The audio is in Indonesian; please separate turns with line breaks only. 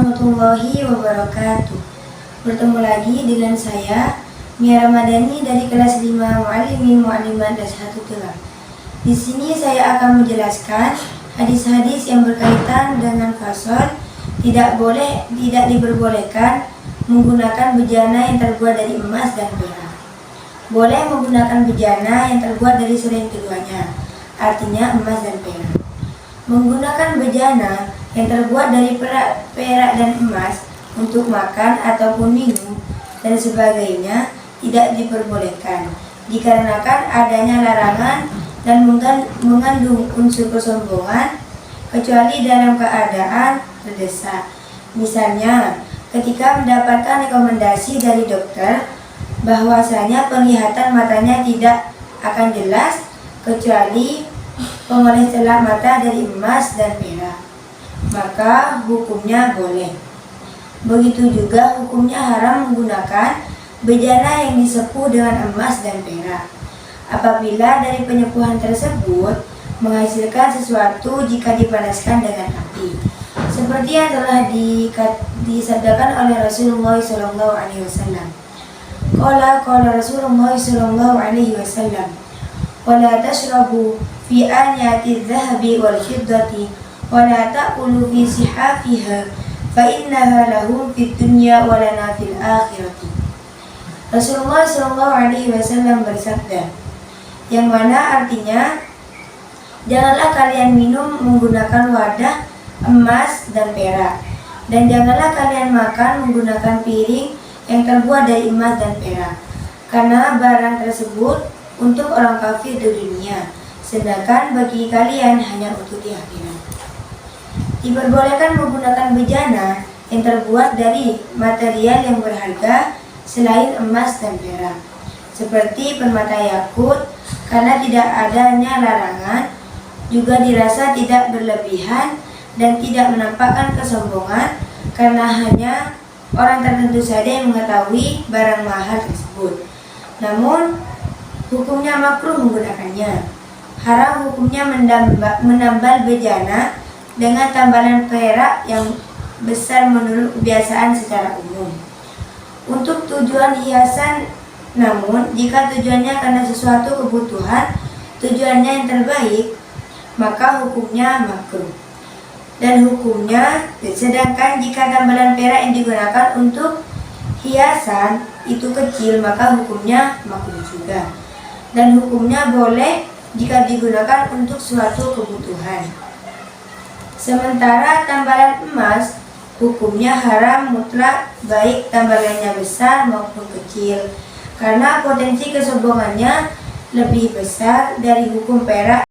warahmatullahi wabarakatuh. Bertemu lagi dengan saya, Mia Ramadhani dari kelas 5 Mu'allimin Mu'allimat Dashatul Tulam. Di sini saya akan menjelaskan hadis-hadis yang berkaitan dengan fasal tidak diperbolehkan menggunakan bejana yang terbuat dari emas dan perak. Boleh menggunakan bejana yang terbuat dari selain keduanya, artinya emas dan perak. Menggunakan bejana yang terbuat dari perak dan emas untuk makan ataupun minum dan sebagainya tidak diperbolehkan, dikarenakan adanya larangan dan mengandung unsur kesombongan kecuali dalam keadaan terdesak. Misalnya, ketika mendapatkan rekomendasi dari dokter bahwasanya penglihatan matanya tidak akan jelas kecuali pengoles celak mata dari emas dan perak, maka hukumnya boleh. Begitu juga hukumnya haram menggunakan bejana yang disepuh dengan emas dan perak apabila dari penyepuhan tersebut menghasilkan sesuatu jika dipanaskan dengan api, seperti yang telah disabdakan oleh Rasulullah SAW. Qala Rasulullah SAW, "Wala tashrabu fi anyati adh-dhahabi wal fiddati wala ta'kulu fi sihafiha fa innaha lahum fid dunya wa lana fil akhirati." Rasulullah SAW bersabda, yang mana artinya, janganlah kalian minum menggunakan wadah emas dan perak, dan janganlah kalian makan menggunakan piring yang terbuat dari emas dan perak, karena barang tersebut untuk orang kafir di dunia, sedangkan bagi kalian hanya untuk di akhirat. Diperbolehkan menggunakan bejana yang terbuat dari material yang berharga selain emas dan perak, seperti permata yakut, karena tidak adanya larangan, juga dirasa tidak berlebihan dan tidak menampakkan kesombongan, karena hanya orang tertentu saja yang mengetahui barang mahal tersebut. Namun hukumnya makruh menggunakannya. Haram hukumnya menambal bejana dengan tambalan perak yang besar menurut kebiasaan secara umum untuk tujuan hiasan. Namun jika tujuannya karena sesuatu kebutuhan, tujuannya yang terbaik, maka hukumnya makruh. Dan hukumnya, sedangkan jika tambalan perak yang digunakan untuk hiasan itu kecil, maka hukumnya makruh juga. Dan hukumnya boleh jika digunakan untuk suatu kebutuhan. Sementara tambalan emas hukumnya haram mutlak, baik tambalannya besar maupun kecil, karena potensi kesombongannya lebih besar dari hukum perak